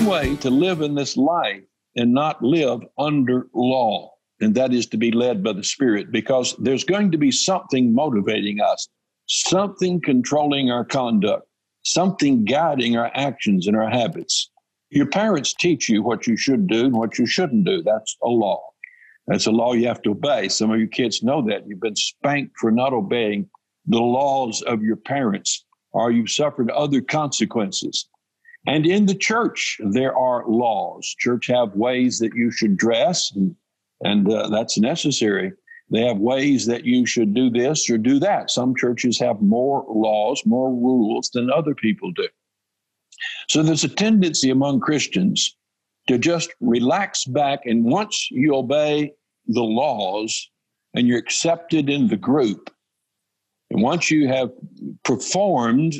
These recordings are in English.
way to live in this life and not live under law, and that is to be led by the Spirit, because there's going to be something motivating us, something controlling our conduct, something guiding our actions and our habits. Your parents teach you what you should do and what you shouldn't do. That's a law. That's a law you have to obey. Some of your kids know that. You've been spanked for not obeying the laws of your parents, or you've suffered other consequences. And in the church, there are laws. Church have ways that you should dress, and that's necessary. They have ways that you should do this or do that. Some churches have more laws, more rules than other people do. So there's a tendency among Christians to just relax back, and once you obey the laws and you're accepted in the group, and once you have performed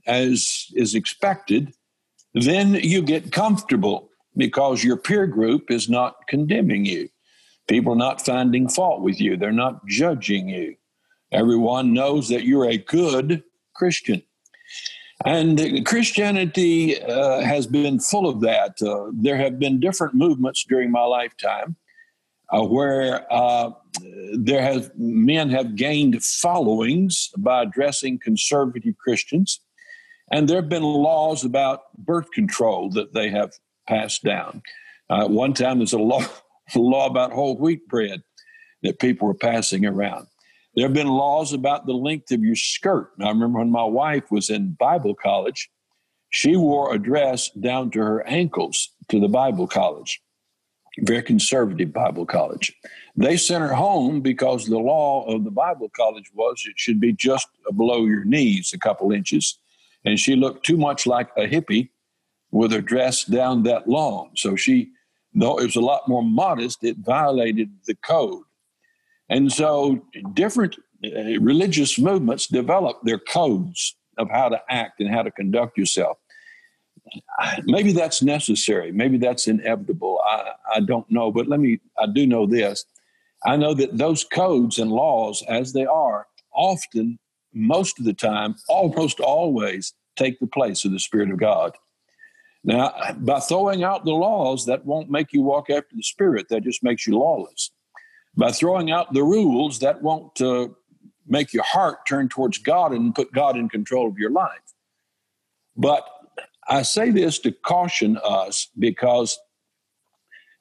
as is expected, then you get comfortable because your peer group is not condemning you. People are not finding fault with you. They're not judging you. Everyone knows that you're a good Christian. And Christianity has been full of that. There have been different movements during my lifetime where men have gained followings by addressing conservative Christians. And there have been laws about birth control that they have passed down. One time there's a law about whole wheat bread that people were passing around. There have been laws about the length of your skirt. And I remember when my wife was in Bible college, she wore a dress down to her ankles to the Bible college, very conservative Bible college. They sent her home because the law of the Bible college was it should be just below your knees, a couple inches. And she looked too much like a hippie with her dress down that long. So though it was a lot more modest, it violated the code. And so different religious movements develop their codes of how to act and how to conduct yourself. Maybe that's necessary. Maybe that's inevitable. I don't know. But I do know this. I know that those codes and laws, as they are, often, most of the time, almost always take the place of the Spirit of God. Now, by throwing out the laws, that won't make you walk after the Spirit. That just makes you lawless. By throwing out the rules, that won't make your heart turn towards God and put God in control of your life. But I say this to caution us because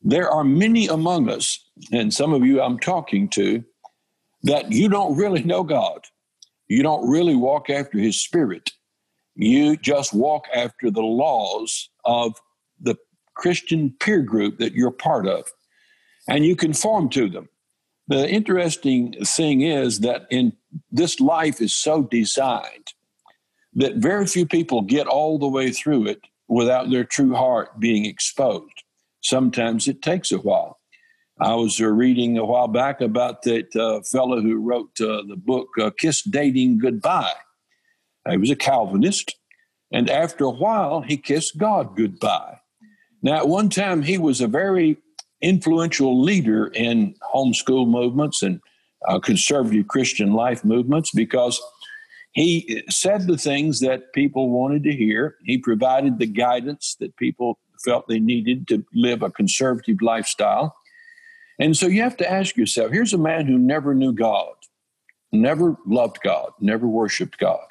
there are many among us, and some of you I'm talking to, that you don't really know God. You don't really walk after His Spirit. You just walk after the laws of the Christian peer group that you're part of, and you conform to them. The interesting thing is that in this life is so designed that very few people get all the way through it without their true heart being exposed. Sometimes it takes a while. I was reading a while back about that fellow who wrote the book, Kiss Dating Goodbye. He was a Calvinist, and after a while, he kissed God goodbye. Now, at one time, he was a very influential leader in homeschool movements and conservative Christian life movements because he said the things that people wanted to hear. He provided the guidance that people felt they needed to live a conservative lifestyle. And so you have to ask yourself, here's a man who never knew God, never loved God, never worshiped God,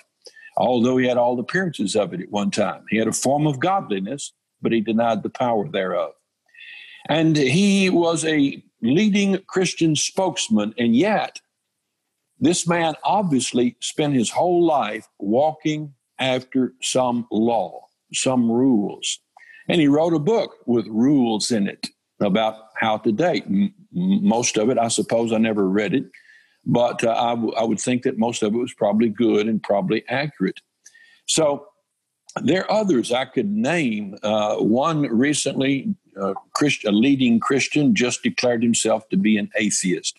although he had all the appearances of it at one time. He had a form of godliness, but he denied the power thereof. And he was a leading Christian spokesman, and yet this man obviously spent his whole life walking after some law, some rules. And he wrote a book with rules in it about how to date. Most of it, I suppose, I never read it, but I would think that most of it was probably good and probably accurate. So there are others I could name. One recently, a leading Christian, just declared himself to be an atheist.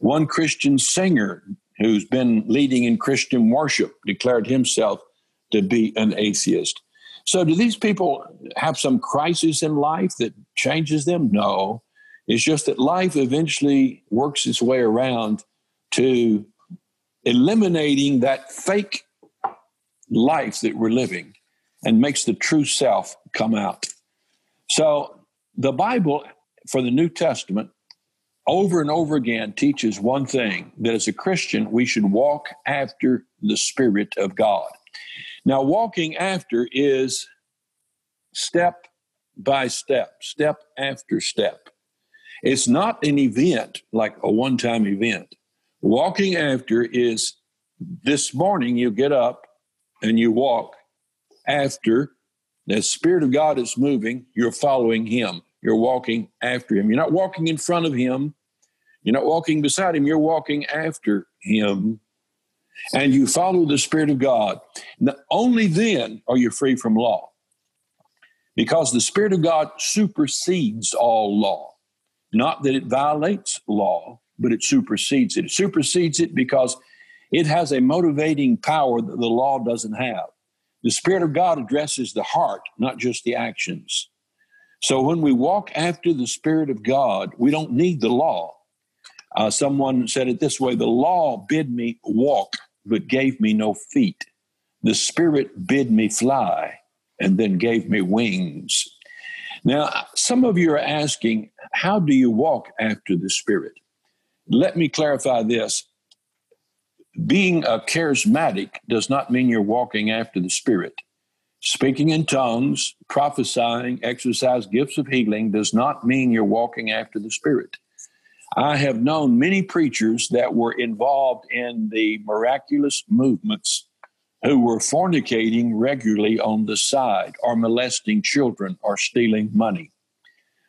One Christian singer who's been leading in Christian worship declared himself to be an atheist. So do these people have some crisis in life that changes them? No. It's just that life eventually works its way around to eliminating that fake life that we're living and makes the true self come out. So the Bible for the New Testament over and over again teaches one thing, that as a Christian, we should walk after the Spirit of God. Now, walking after is step by step, step after step. It's not an event like a one-time event. Walking after is this morning you get up and you walk after the Spirit of God is moving, you're following Him. You're walking after Him. You're not walking in front of Him. You're not walking beside Him. You're walking after Him. And you follow the Spirit of God. Now, only then are you free from law. Because the Spirit of God supersedes all law. Not that it violates law, but it supersedes it. It supersedes it because it has a motivating power that the law doesn't have. The Spirit of God addresses the heart, not just the actions. So when we walk after the Spirit of God, we don't need the law. Someone said it this way: the law bid me walk, but gave me no feet. The Spirit bid me fly, and then gave me wings. Now, some of you are asking, how do you walk after the Spirit? Let me clarify this. Being a charismatic does not mean you're walking after the Spirit. Speaking in tongues, prophesying, exercise gifts of healing does not mean you're walking after the Spirit. I have known many preachers that were involved in the miraculous movements who were fornicating regularly on the side, or molesting children, or stealing money.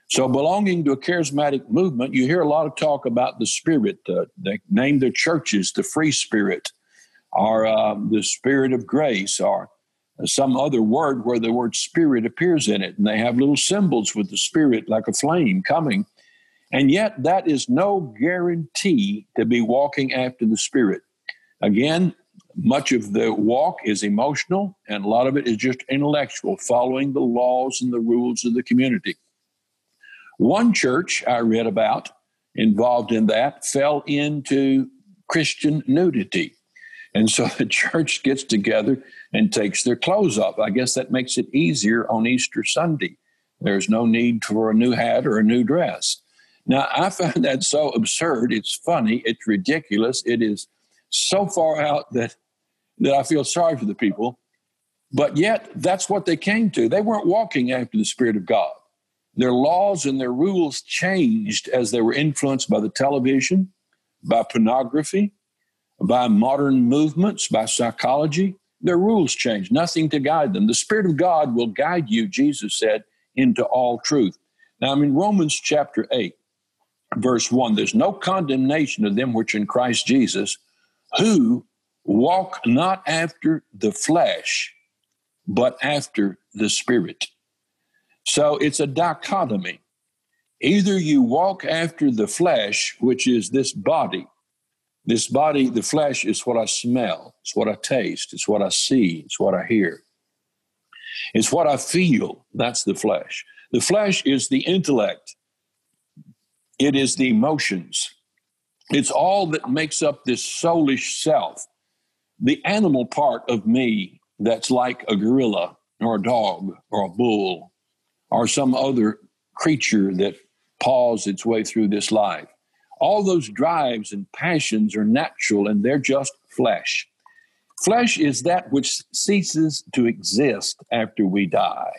So belonging to a charismatic movement, you hear a lot of talk about the Spirit. They name their churches the Free Spirit, or the Spirit of Grace, or some other word where the word Spirit appears in it. And they have little symbols with the Spirit like a flame coming. And yet that is no guarantee to be walking after the Spirit. Again, much of the walk is emotional, and a lot of it is just intellectual, following the laws and the rules of the community. One church I read about involved in that fell into Christian nudity. And so the church gets together and takes their clothes off. I guess that makes it easier on Easter Sunday. There's no need for a new hat or a new dress. Now, I find that so absurd. It's funny. It's ridiculous. It is so far out that I feel sorry for the people. But yet, that's what they came to. They weren't walking after the Spirit of God. Their laws and their rules changed as they were influenced by the television, by pornography, by modern movements, by psychology. Their rules changed, nothing to guide them. The Spirit of God will guide you, Jesus said, into all truth. Now, I'm in Romans chapter 8, verse 1. There's no condemnation of them which are in Christ Jesus, who walk not after the flesh, but after the Spirit. So it's a dichotomy. Either you walk after the flesh, which is this body. This body, the flesh, is what I smell. It's what I taste. It's what I see. It's what I hear. It's what I feel. That's the flesh. The flesh is the intellect. It is the emotions. It's all that makes up this soulish self. The animal part of me that's like a gorilla or a dog or a bull or some other creature that paws its way through this life. All those drives and passions are natural, and they're just flesh. Flesh is that which ceases to exist after we die.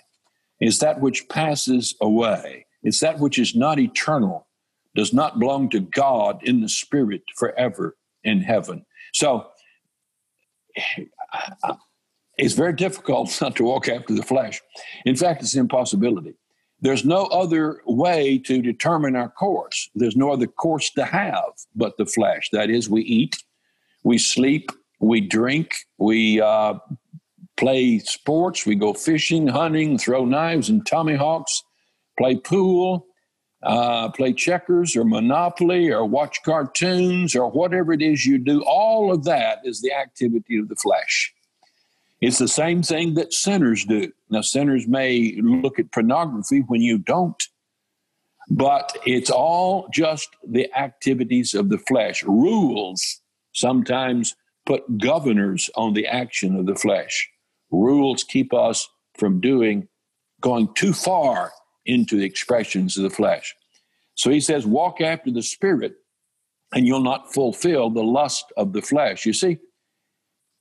It's that which passes away. It's that which is not eternal, does not belong to God in the Spirit forever in heaven. So it's very difficult not to walk after the flesh. In fact, it's an impossibility. There's no other way to determine our course. There's no other course to have but the flesh. That is, we eat, we sleep, we drink, we play sports, we go fishing, hunting, throw knives and tomahawks, play pool, play checkers or Monopoly or watch cartoons or whatever it is you do. All of that is the activity of the flesh. It's the same thing that sinners do. Now, sinners may look at pornography when you don't, but it's all just the activities of the flesh. Rules sometimes put governors on the action of the flesh. Rules keep us from going too far into the expressions of the flesh. So he says, walk after the Spirit, and you'll not fulfill the lust of the flesh. You see,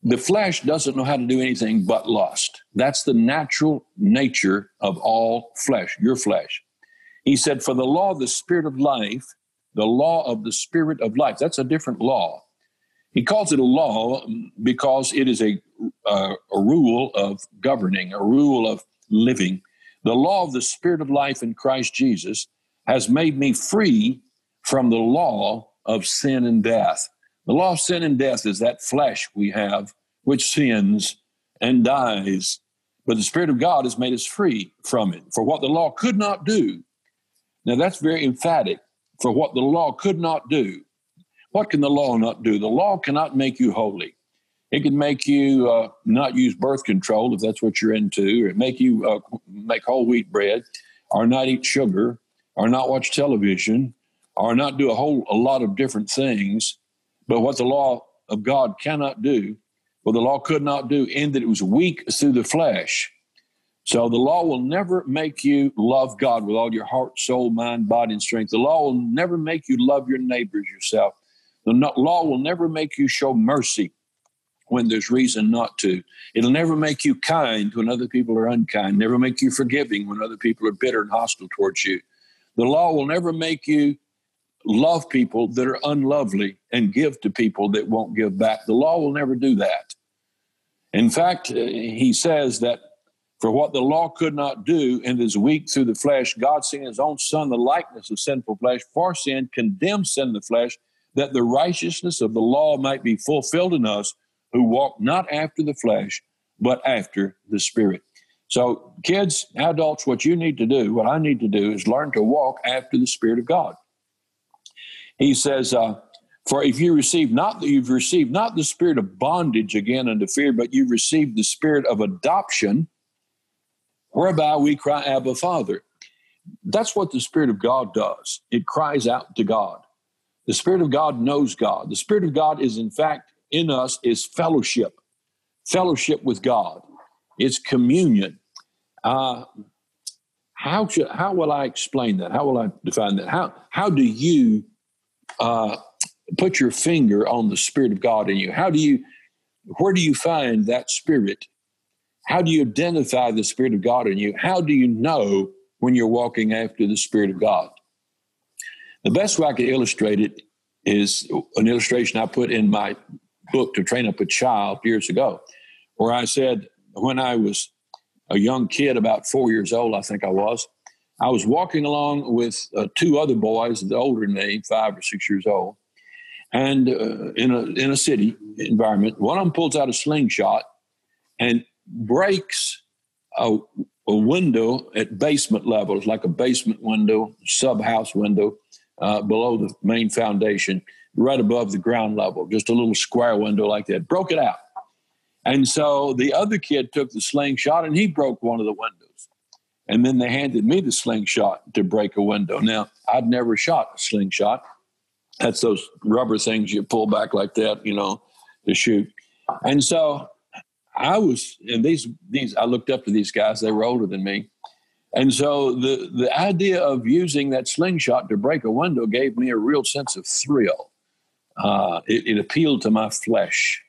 the flesh doesn't know how to do anything but lust. That's the natural nature of all flesh, your flesh. He said, for the law of the Spirit of life, the law of the Spirit of life, that's a different law. He calls it a law because it is a rule of governing, a rule of living. The law of the Spirit of life in Christ Jesus has made me free from the law of sin and death. The law of sin and death is that flesh we have, which sins and dies. But the Spirit of God has made us free from it, for what the law could not do. Now, that's very emphatic, for what the law could not do. What can the law not do? The law cannot make you holy. It can make you not use birth control, if that's what you're into, or make you make whole wheat bread, or not eat sugar, or not watch television, or not do a lot of different things. But what the law of God cannot do, what the law could not do, in that it was weak through the flesh. So the law will never make you love God with all your heart, soul, mind, body, and strength. The law will never make you love your neighbors yourself. The law will never make you show mercy when there's reason not to. It'll never make you kind when other people are unkind, never make you forgiving when other people are bitter and hostile towards you. The law will never make you love people that are unlovely and give to people that won't give back. The law will never do that. In fact, he says that for what the law could not do and is weak through the flesh, God sent his own Son, the likeness of sinful flesh, for sin, condemned sin in the flesh, that the righteousness of the law might be fulfilled in us who walk not after the flesh, but after the Spirit. So kids, adults, what you need to do, what I need to do is learn to walk after the Spirit of God. He says, for if you receive not, you've received not the spirit of bondage again unto fear, but you've received the spirit of adoption, whereby we cry, Abba, Father. That's what the Spirit of God does. It cries out to God. The Spirit of God knows God. The Spirit of God is, in fact, in us is fellowship with God. It's communion. How will I explain that? How will I define that? How do you put your finger on the Spirit of God in you? Where do you find that Spirit? How do you identify the Spirit of God in you? How do you know when you're walking after the Spirit of God? The best way I could illustrate it is an illustration I put in my book, To Train Up a Child, years ago, where I said, when I was a young kid, about 4 years old, I think I was walking along with two other boys, older than me, 5 or 6 years old, and in a city environment. One of them pulls out a slingshot and breaks a window at basement level. It's like a basement window, sub-house window below the main foundation, right above the ground level, just a little square window like that. Broke it out. And so the other kid took the slingshot and he broke one of the windows. And then they handed me the slingshot to break a window. Now, I'd never shot a slingshot. That's those rubber things you pull back like that, to shoot. And so I looked up to these guys. They were older than me. And so the idea of using that slingshot to break a window gave me a real sense of thrill. It appealed to my flesh.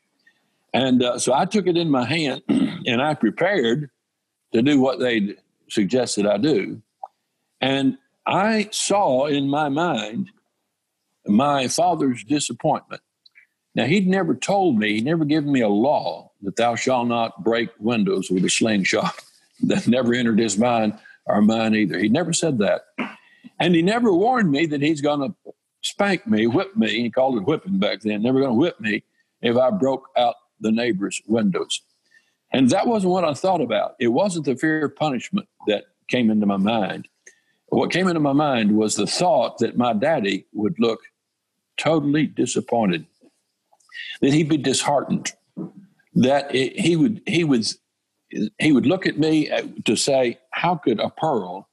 And so I took it in my hand and I prepared to do what they suggested I do. And I saw in my mind my father's disappointment. Now, he'd never told me, he'd never given me a law that thou shalt not break windows with a slingshot. That never entered his mind or mine either. He never said that. And he never warned me that he's going to spank me, whip me. He called it whipping back then. Never going to whip me if I broke out the neighbor's windows. And that wasn't what I thought about. It wasn't the fear of punishment that came into my mind. What came into my mind was the thought that my daddy would look totally disappointed, that he'd be disheartened, that he would look at me to say, how could a pearl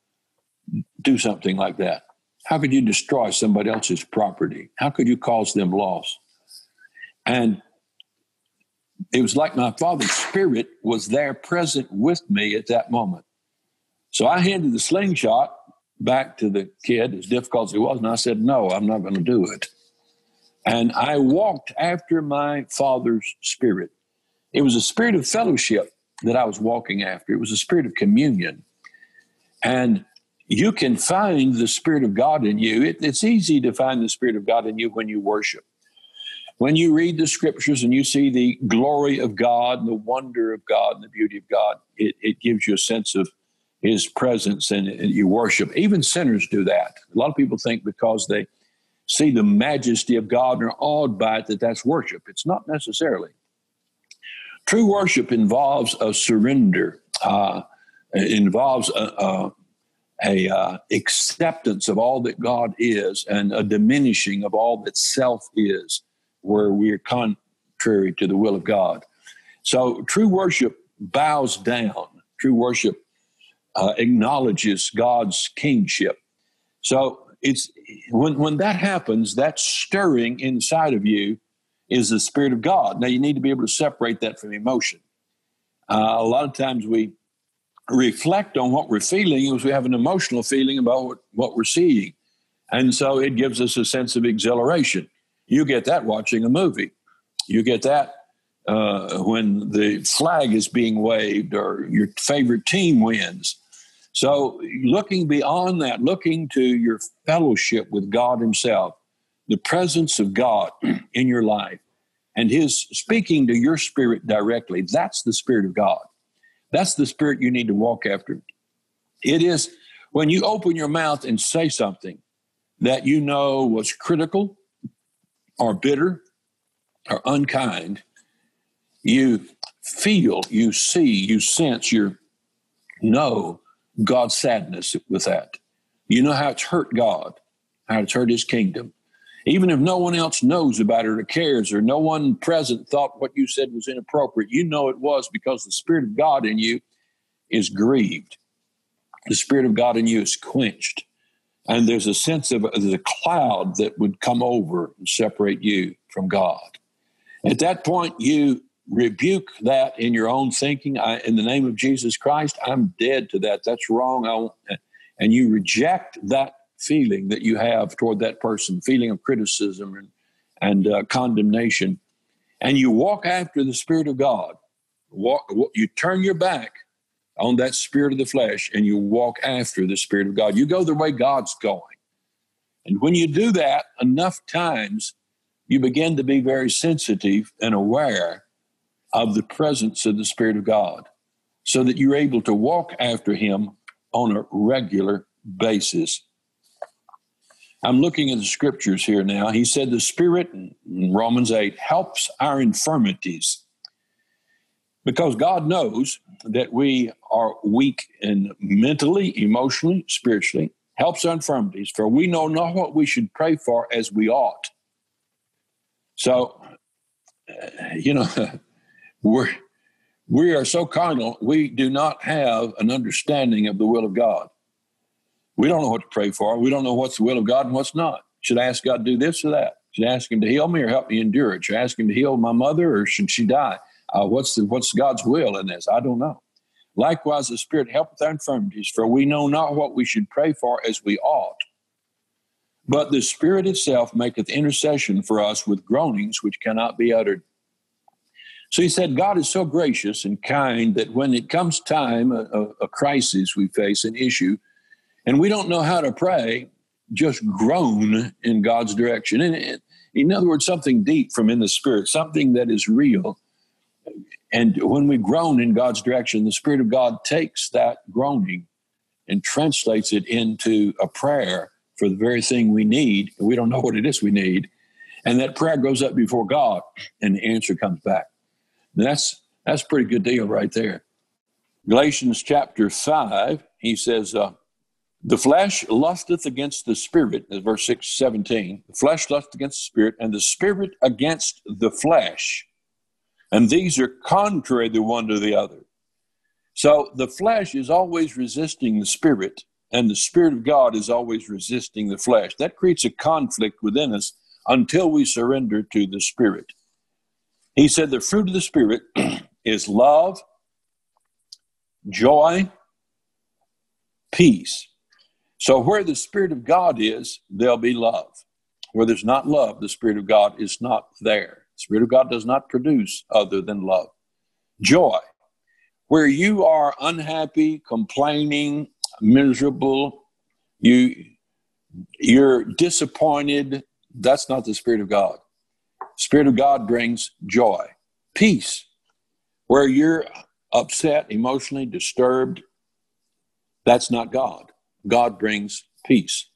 do something like that? How could you destroy somebody else's property? How could you cause them loss? And it was like my father's spirit was there present with me at that moment. So I handed the slingshot back to the kid, as difficult as it was, and I said, no, I'm not going to do it. And I walked after my Father's Spirit. It was a spirit of fellowship that I was walking after. It was a spirit of communion. And you can find the Spirit of God in you. It's easy to find the Spirit of God in you when you worship. When you read the scriptures and you see the glory of God and the wonder of God and the beauty of God, it gives you a sense of his presence and you worship. Even sinners do that. A lot of people think because they see the majesty of God and are awed by it, that's worship. It's not necessarily. True worship involves a surrender. It involves a acceptance of all that God is and a diminishing of all that self is, where we are contrary to the will of God. So true worship bows down. True worship acknowledges God's kingship. So it's when that happens, that stirring inside of you is the Spirit of God. Now you need to be able to separate that from emotion. A lot of times we reflect on what we're feeling as we have an emotional feeling about what we're seeing. And so it gives us a sense of exhilaration. You get that watching a movie. You get that when the flag is being waved or your favorite team wins. So looking beyond that, looking to your fellowship with God himself, the presence of God in your life, and his speaking to your spirit directly, that's the Spirit of God. That's the Spirit you need to walk after. It is when you open your mouth and say something that you know was critical or bitter or unkind, you feel, you see, you sense, you know God's sadness with that. You know how it's hurt God, how it's hurt his kingdom. Even if no one else knows about it or cares, or no one present thought what you said was inappropriate, you know it was because the Spirit of God in you is grieved. The Spirit of God in you is quenched. And there's a sense of there's a cloud that would come over and separate you from God. At that point, you rebuke that in your own thinking. In the name of Jesus Christ, I'm dead to that. That's wrong. And you reject that feeling that you have toward that person, feeling of criticism and condemnation. And you walk after the Spirit of God. You turn your back on that spirit of the flesh and you walk after the Spirit of God. You go the way God's going. And when you do that enough times, you begin to be very sensitive and aware of the presence of the Spirit of God so that you're able to walk after him on a regular basis. I'm looking at the scriptures here now. He said the Spirit, in Romans 8, helps our infirmities because God knows that we are weak in mentally, emotionally, spiritually, helps our infirmities, for we know not what we should pray for as we ought. So, we are so carnal, we do not have an understanding of the will of God. We don't know what to pray for. We don't know what's the will of God and what's not. Should I ask God to do this or that? Should I ask him to heal me or help me endure it? Should I ask him to heal my mother or should she die? What's God's will in this? I don't know. Likewise, the Spirit helpeth our infirmities, for we know not what we should pray for as we ought. But the Spirit itself maketh intercession for us with groanings which cannot be uttered. So he said, God is so gracious and kind that when it comes time, a crisis we face, an issue, and we don't know how to pray, just groan in God's direction. And in other words, something deep from in the Spirit, something that is real. And when we groan in God's direction, the Spirit of God takes that groaning and translates it into a prayer for the very thing we need. We don't know what it is we need. And that prayer goes up before God and the answer comes back. That's a pretty good deal right there. Galatians chapter 5, he says, the flesh lusteth against the Spirit, verse 17. The flesh lusteth against the Spirit, and the Spirit against the flesh. And these are contrary the one to the other. So the flesh is always resisting the Spirit, and the Spirit of God is always resisting the flesh. That creates a conflict within us until we surrender to the Spirit. He said the fruit of the Spirit is love, joy, peace, So where the Spirit of God is, there'll be love. Where there's not love, the Spirit of God is not there. The Spirit of God does not produce other than love. Joy. Where you are unhappy, complaining, miserable, you're disappointed, that's not the Spirit of God. The Spirit of God brings joy. Peace. Where you're upset, emotionally disturbed, that's not God. God brings peace.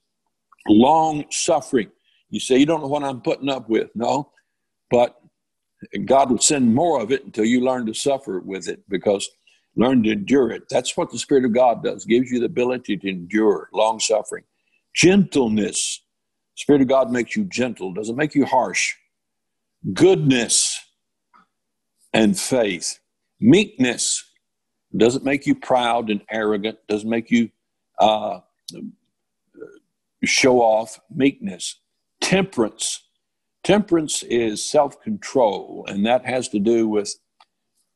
Long suffering. You say, you don't know what I'm putting up with. No, but God will send more of it until you learn to suffer with it, because learn to endure it. That's what the Spirit of God does. Gives you the ability to endure long suffering. Gentleness. Spirit of God makes you gentle. Doesn't make you harsh. Goodness and faith. Meekness. Doesn't make you proud and arrogant. Doesn't make you show off. Meekness. Temperance. Temperance is self-control, and that has to do with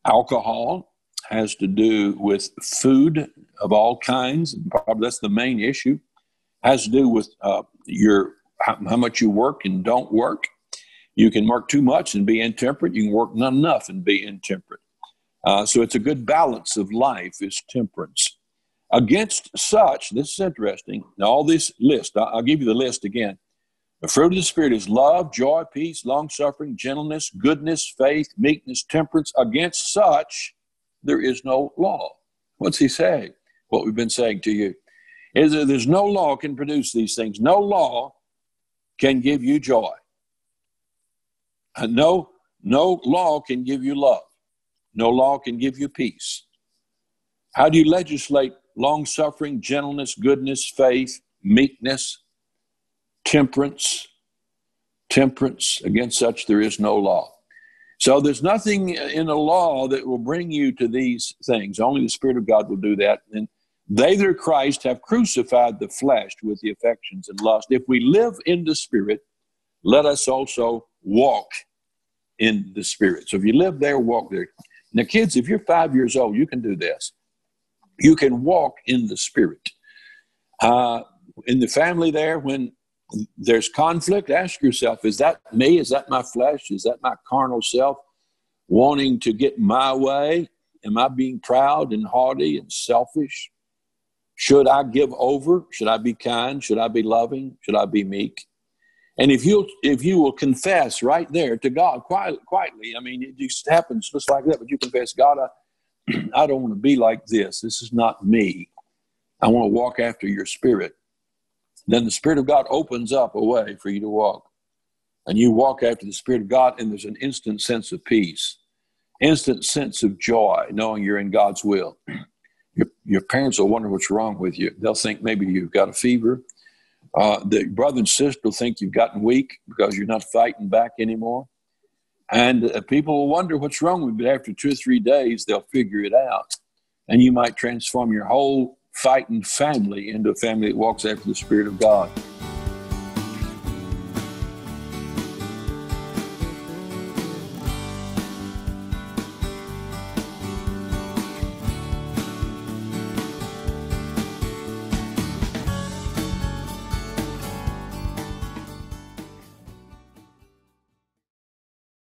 alcohol, has to do with food of all kinds, and probably that's the main issue, has to do with how much you work and don't work. You can work too much and be intemperate. You can work not enough and be intemperate. So it's a good balance of life is temperance. Against such, this is interesting, now all this list, I'll give you the list again. The fruit of the Spirit is love, joy, peace, long-suffering, gentleness, goodness, faith, meekness, temperance. Against such, there is no law. What's he saying? What we've been saying to you is that there's no law can produce these things. No law can give you joy. And no law can give you love. No law can give you peace. How do you legislate long-suffering, gentleness, goodness, faith, meekness, temperance? Temperance, against such there is no law. So there's nothing in the law that will bring you to these things. Only the Spirit of God will do that. And they that are Christ have crucified the flesh with the affections and lust. If we live in the Spirit, let us also walk in the Spirit. So if you live there, walk there. Now, kids, if you're 5 years old, you can do this. You can walk in the Spirit. In the family there, when there's conflict, ask yourself, is that me? Is that my flesh? Is that my carnal self wanting to get my way? Am I being proud and haughty and selfish? Should I give over? Should I be kind? Should I be loving? Should I be meek? And if you will confess right there to God quietly, I mean, it just happens just like that, but you confess, God, I don't want to be like this. This is not me. I want to walk after your Spirit. Then the Spirit of God opens up a way for you to walk. And you walk after the Spirit of God, and there's an instant sense of peace, instant sense of joy, knowing you're in God's will. Your parents will wonder what's wrong with you. They'll think maybe you've got a fever. The brother and sister will think you've gotten weak because you're not fighting back anymore. And people will wonder what's wrong with you. But after 2 or 3 days, they'll figure it out. And you might transform your whole fighting family into a family that walks after the Spirit of God.